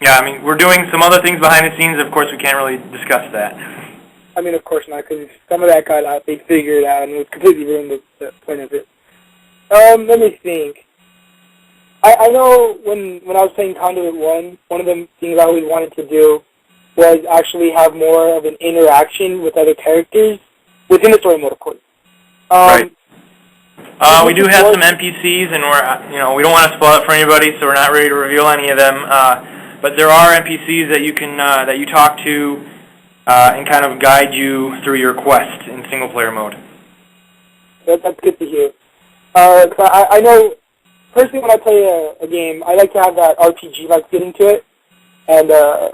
Yeah, I mean, we're doing some other things behind the scenes. Of course, we can't really discuss that. I mean, of course not, because some of that got out, they figured it out, and it was completely ruined the point of it. Let me think. I know when I was playing Conduit 1, one of the things I always wanted to do was actually have more of an interaction with other characters within the story mode, of course. Right. We do have some NPCs, and we don't want to spoil it for anybody, so we're not ready to reveal any of them. But there are NPCs that you can that you talk to and kind of guide you through your quest in single-player mode. That's good to hear. I know, personally, when I play a game, I like to have that RPG-like feeling to it. And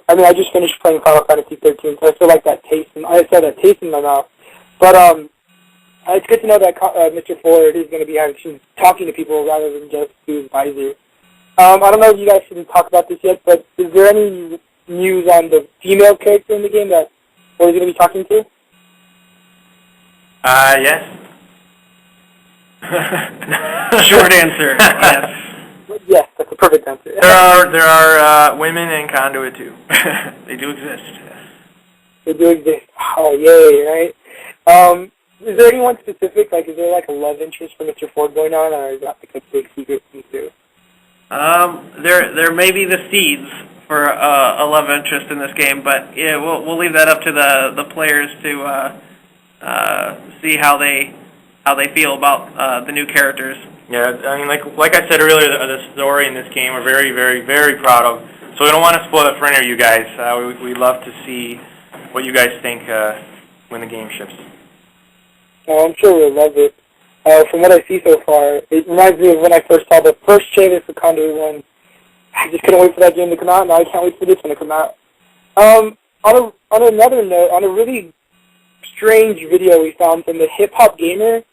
I mean, I just finished playing Final Fantasy 13, so I still like that taste. And I still have that taste in my mouth. But it's good to know that Mr. Ford is going to be actually talking to people rather than just do his visor. I don't know if you guys should talk about this yet, but is there any news on the female character in the game that Ford is going to be talking to? Yes. Short answer, yes. Yes, that's a perfect answer. There are women in Conduit too. They do exist. They do exist. Oh, yay, right? Is there anyone specific? Like, is there like a love interest for Mr. Ford going on, or is that like a big secret thing too? There may be the seeds for a love interest in this game, but yeah, we'll leave that up to the players to see how they feel about the new characters. Yeah, I mean, like I said earlier, the story in this game we're very, very, very proud of. So we don't want to spoil it for any of you guys. We love to see what you guys think when the game ships. I'm sure we'll love it. From what I see so far, it reminds me of when I first saw the first trailer for Conduit 1. I just couldn't wait for that game to come out, and now I can't wait for this one to come out. On another note, on a really strange video we found from the Hip Hop Gamer,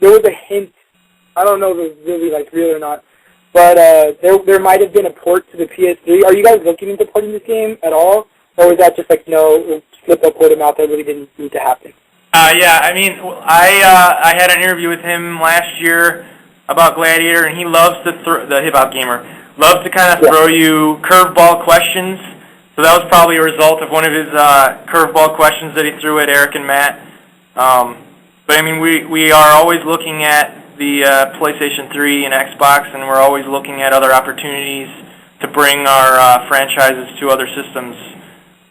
there was a hint. I don't know if it's really like real or not, but there might have been a port to the PS3. Are you guys looking into porting this game at all, or was that just like no, slip up word of mouth that really didn't need to happen? Yeah, I mean, I had an interview with him last year about Gladiator, and he loves to the Hip Hop Gamer loves to kind of throw you curveball questions. So that was probably a result of one of his curveball questions that he threw at Eric and Matt. But I mean, we are always looking at the PlayStation 3 and Xbox, and we're always looking at other opportunities to bring our franchises to other systems.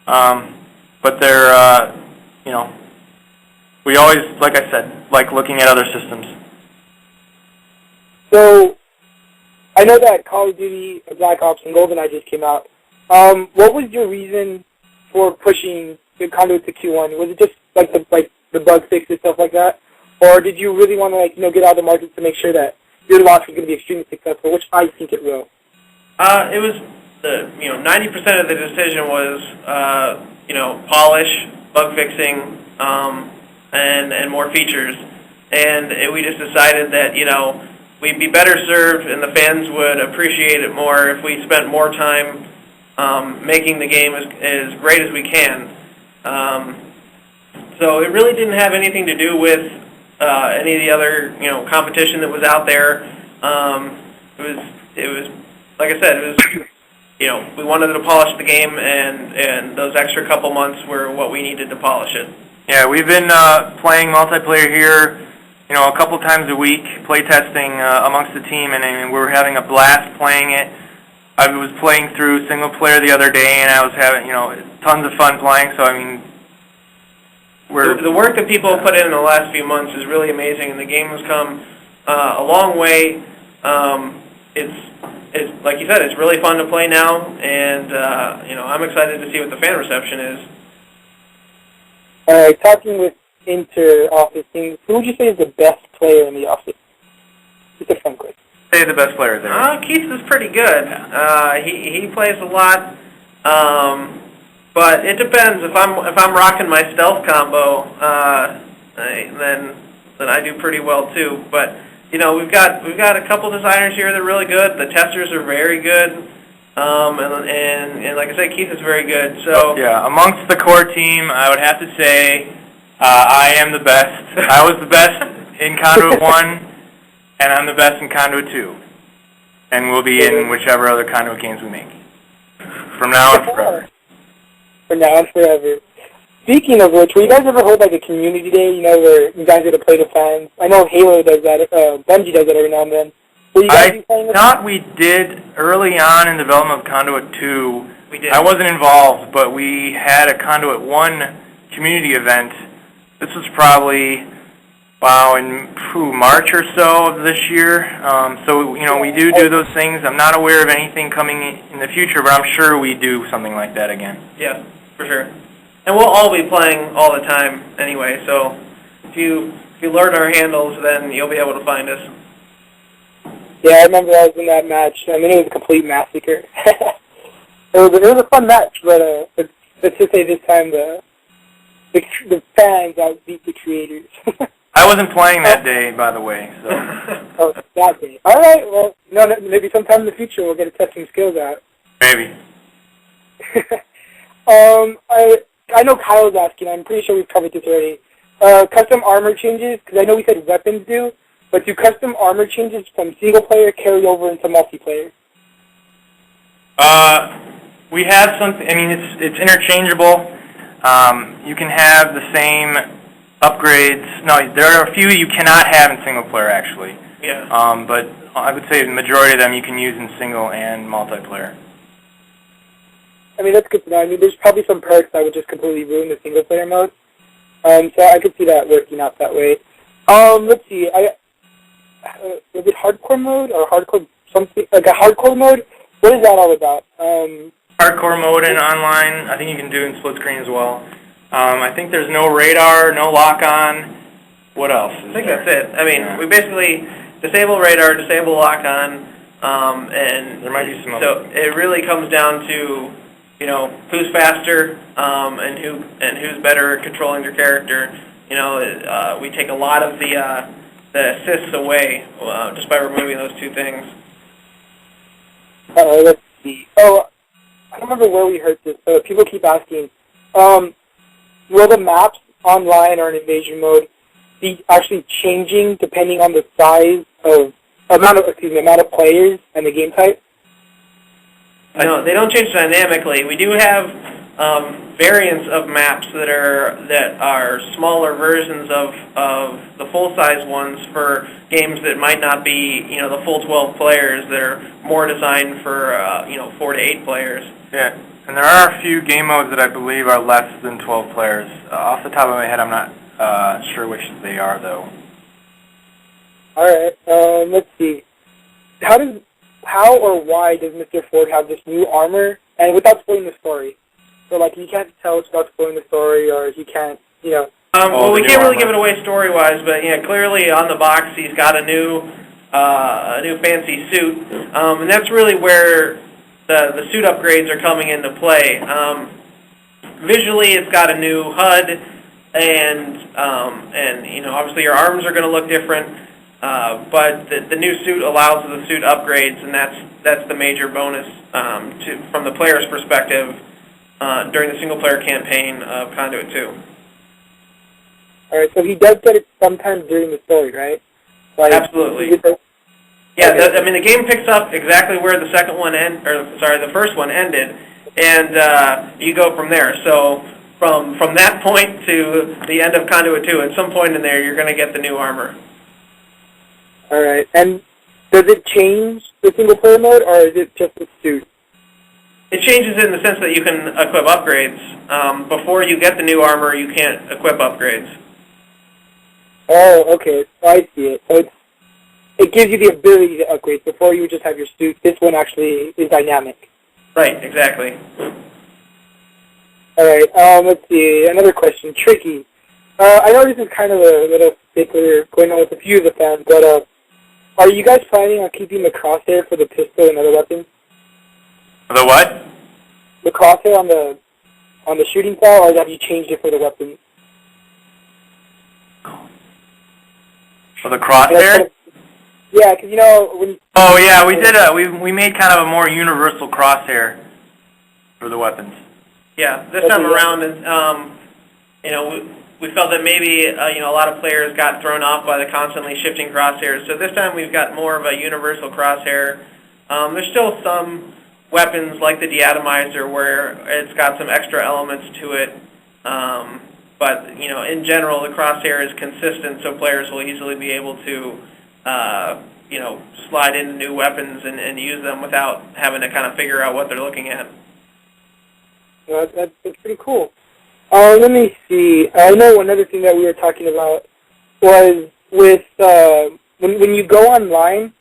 But they're, you know, we always, like I said, like looking at other systems. So, I know that Call of Duty, Black Ops, and GoldenEye just came out. What was your reason for pushing the Conduit to Q1? Was it just like the bug fix and stuff like that, or did you really want to get out of the market to make sure that your launch was going to be extremely successful, which I think it will? It was 90% of the decision was polish, bug fixing, and more features, and we just decided that we'd be better served and the fans would appreciate it more if we spent more time making the game as great as we can. So it really didn't have anything to do with any of the other competition that was out there. It was like I said, it was we wanted to polish the game, and those extra couple months were what we needed to polish it. Yeah, we've been playing multiplayer here, a couple times a week, play testing amongst the team, and we were having a blast playing it. I was playing through single player the other day, and I was having tons of fun playing. So I mean, the work that people have put in the last few months is really amazing, and the game has come a long way. It's like you said, it's really fun to play now, and I'm excited to see what the fan reception is. All right, talking with inter-office things, who would you say is the best player in the office? Just a fun question. Say the best player there. Keith is pretty good. He plays a lot, but it depends. If I'm rocking my stealth combo, then I do pretty well too. But we've got a couple designers here that are really good. The testers are very good, and like I said, Keith is very good. So yeah, amongst the core team, I would have to say I am the best. I was the best in Conduit 1, and I'm the best in Conduit 2. and we'll be in whichever other Conduit games we make. From now on forever. From now on forever. Speaking of which, will you guys ever hold like a community day, you know, where you guys get to play the fans? I know Halo does that, Bungie does that every now and then. Will you guys be playing with thought we did early on in development of Conduit 2. We did. I wasn't involved, but we had a Conduit 1 community event. This was probably, in March or so of this year. So, you know, we do those things. I'm not aware of anything coming in the future, but I'm sure we do something like that again. Yeah, for sure. And we'll all be playing all the time anyway, so if you learn our handles, then you'll be able to find us. Yeah, I remember I was in that match. I mean, it was a complete massacre. it was a fun match, but let's just say this time the fans outbeat the creators. I wasn't playing that day, by the way. So. Oh, that day. All right, well, maybe sometime in the future we'll get to test some skills out. Maybe. I know Kyle's asking. I'm pretty sure we've covered this already. Custom armor changes, because I know we said weapons do, but do custom armor changes from single player carry over into multiplayer? We have something. I mean, it's interchangeable. You can have the same upgrades. No, there are a few you cannot have in single player, actually. Yeah. But I would say the majority of them you can use in single and multiplayer. I mean, that's good to know. I mean, there's probably some perks that would just completely ruin the single player mode. So I could see that working out that way. Let's see. Was it hardcore mode or hardcore something like a hardcore mode? What is that all about? Hardcore mode and online, I think you can do in split screen as well. I think there's no radar, no lock-on. What else? I think that's it. I mean, we basically disable radar, disable lock-on, and there might be some so it really comes down to, you know, who's faster and who's better at controlling your character. You know, we take a lot of the assists away just by removing those two things. Let's see. Oh, I don't remember where we heard this, but people keep asking, will the maps online or in invasion mode be actually changing depending on the size of amount of players and the game type? No, they don't change dynamically. We do have variants of maps that are smaller versions of the full-size ones for games that might not be, you know, the full 12 players. That are more designed for 4 to 8 players. Yeah, and there are a few game modes that I believe are less than 12 players. Off the top of my head, I'm not sure which they are, though. All right, let's see. How or why does Mr. Ford have this new armor, and without spoiling the story? So, like, he can't tell us without spoiling the story, or he can't, you know... Well, we can't really give it away story-wise, but, yeah, clearly on the box he's got a new fancy suit, and that's really where the suit upgrades are coming into play. Visually, it's got a new HUD, and you know, obviously your arms are going to look different. But the new suit allows the suit upgrades, and that's the major bonus from the player's perspective during the single-player campaign of Conduit 2. All right, so he does get it sometime during the story, right? Like, absolutely. Yeah, I mean the game picks up exactly where the the first one ended, and you go from there. So from that point to the end of Conduit 2, at some point in there, you're going to get the new armor. All right, and does it change the single-player mode, or is it just the suit? It changes in the sense that you can equip upgrades. Before you get the new armor, you can't equip upgrades. Oh, okay, I see it. So it gives you the ability to upgrade. Before you would just have your suit. This one actually is dynamic. Right, exactly. All right, let's see, another question, tricky. I know this is kind of a little particular going on with a few of the fans, but are you guys planning on keeping the crosshair for the pistol and other weapons? The what? The crosshair on the shooting style, or have you changed it for the weapons? For the crosshair? Yeah, because you know when. Oh yeah, we did we made kind of a more universal crosshair for the weapons. Yeah, this time around, you know, we felt that maybe you know, a lot of players got thrown off by the constantly shifting crosshairs. So this time we've got more of a universal crosshair There's still some weapons like the deatomizer where it's got some extra elements to it, but in general, the crosshair is consistent, so players will easily be able to slide into new weapons and use them without having to kind of figure out what they're looking at. Well, that's pretty cool. Let me see. I know another thing that we were talking about was with when you go online,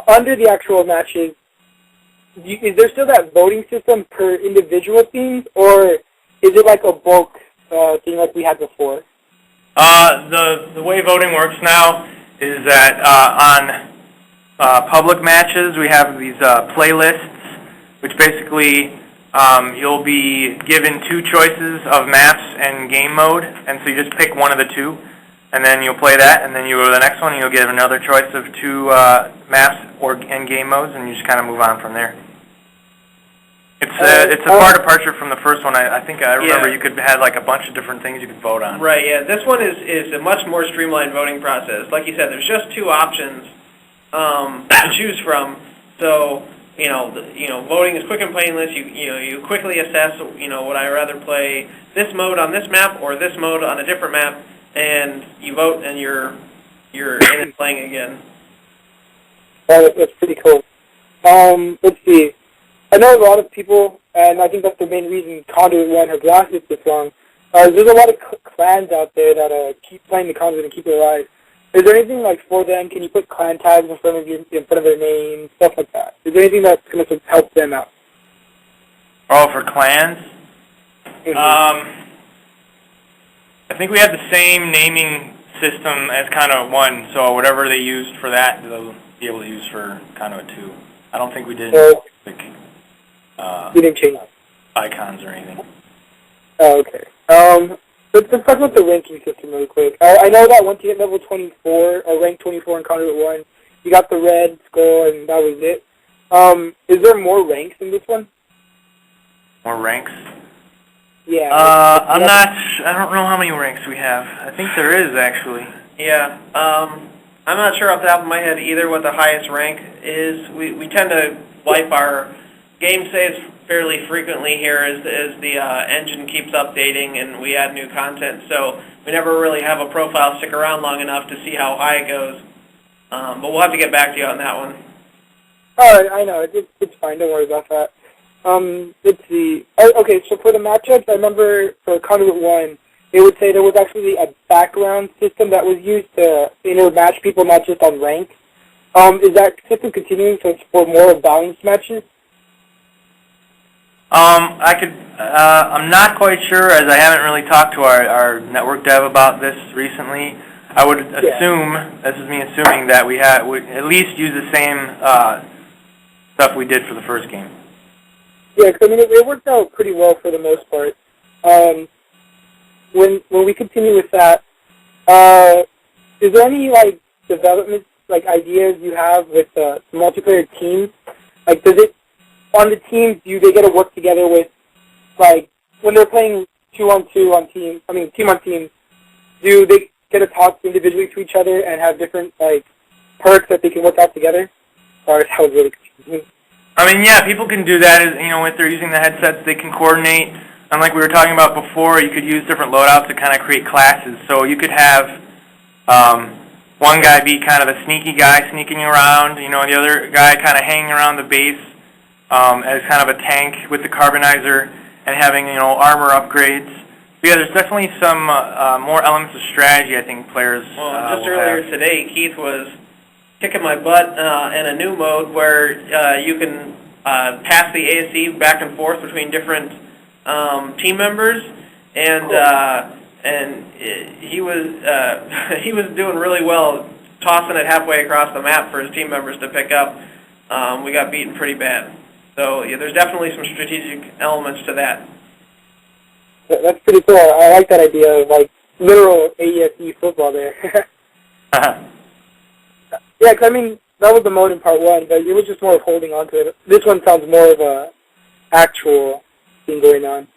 under the actual matches, is there still that voting system per individual teams, or is it like a bulk thing like we had before? The way voting works now is that on public matches we have these playlists, which basically you'll be given 2 choices of maps and game mode, and so you just pick one of the 2, and then you'll play that, and then you go to the next one, and you'll get another choice of 2 maps and game modes, and you just kind of move on from there. It's a far departure from the first one. I think I remember you could have like a bunch of different things you could vote on. Right. Yeah. This one is a much more streamlined voting process. Like you said, there's just 2 options to choose from. So voting is quick and painless. You quickly assess. Would I rather play this mode on this map or this mode on a different map? And you vote, and you're in and playing again. That's pretty cool. Let's see. I know a lot of people, and I think that's the main reason Conduit 1 has lasted this long. There's a lot of clans out there that keep playing the Conduit and keep it alive. Is there anything like for them? Can you put clan tags in front of their name, stuff like that? Is there anything that's going to help them out? Oh, for clans? Mm-hmm. I think we have the same naming system as Conduit 1, so whatever they used for that, they'll be able to use for Conduit 2. I don't think we did you didn't change icons or anything. Oh, okay. Let's talk about the ranking system really quick. I know that once you hit level 24, or rank 24 in Conduit 1, you got the red skull, and that was it. Is there more ranks in this one? More ranks? Yeah. I don't know how many ranks we have. I think there is, actually. Yeah. I'm not sure off the top of my head either what the highest rank is. We tend to wipe our game saves fairly frequently here as the engine keeps updating and we add new content. So we never really have a profile stick around long enough to see how high it goes. But we'll have to get back to you on that one. All right, I know. It's fine. Don't worry about that. Let's see. Okay, so for the matchups, I remember for Conduit 1, it would say there was actually a background system that was used to match people, not just on rank. Is that system continuing for more balanced matches? I'm not quite sure, as I haven't really talked to our network dev about this recently. I would assume, this is me assuming, that we at least use the same stuff we did for the first game. Yeah, because it worked out pretty well for the most part. When we continue with that, is there any development ideas you have with multiplayer teams? Does it on the teams do they get to work together with when they're playing 2-on-2 on team? I mean team on team. Do they get to talk individually to each other and have different perks that they can work out together? Or that was really confusing. I mean, yeah, people can do that. If they're using the headsets, they can coordinate. And like we were talking about before, you could use different loadouts to kind of create classes. So you could have one guy be kind of the sneaky guy sneaking around, the other guy kind of hanging around the base as kind of a tank with the carbonizer and having, armor upgrades. But yeah, there's definitely some more elements of strategy I think players just earlier today, Keith was kicking my butt in a new mode where you can pass the ASE back and forth between different team members, and he was doing really well, tossing it halfway across the map for his team members to pick up. We got beaten pretty bad. So yeah, there's definitely some strategic elements to that. That's pretty cool. I like that idea of literal AESE football there. Yeah, because that was the mode in part 1, but it was just more of holding on to it. This one sounds more of a actual thing going on.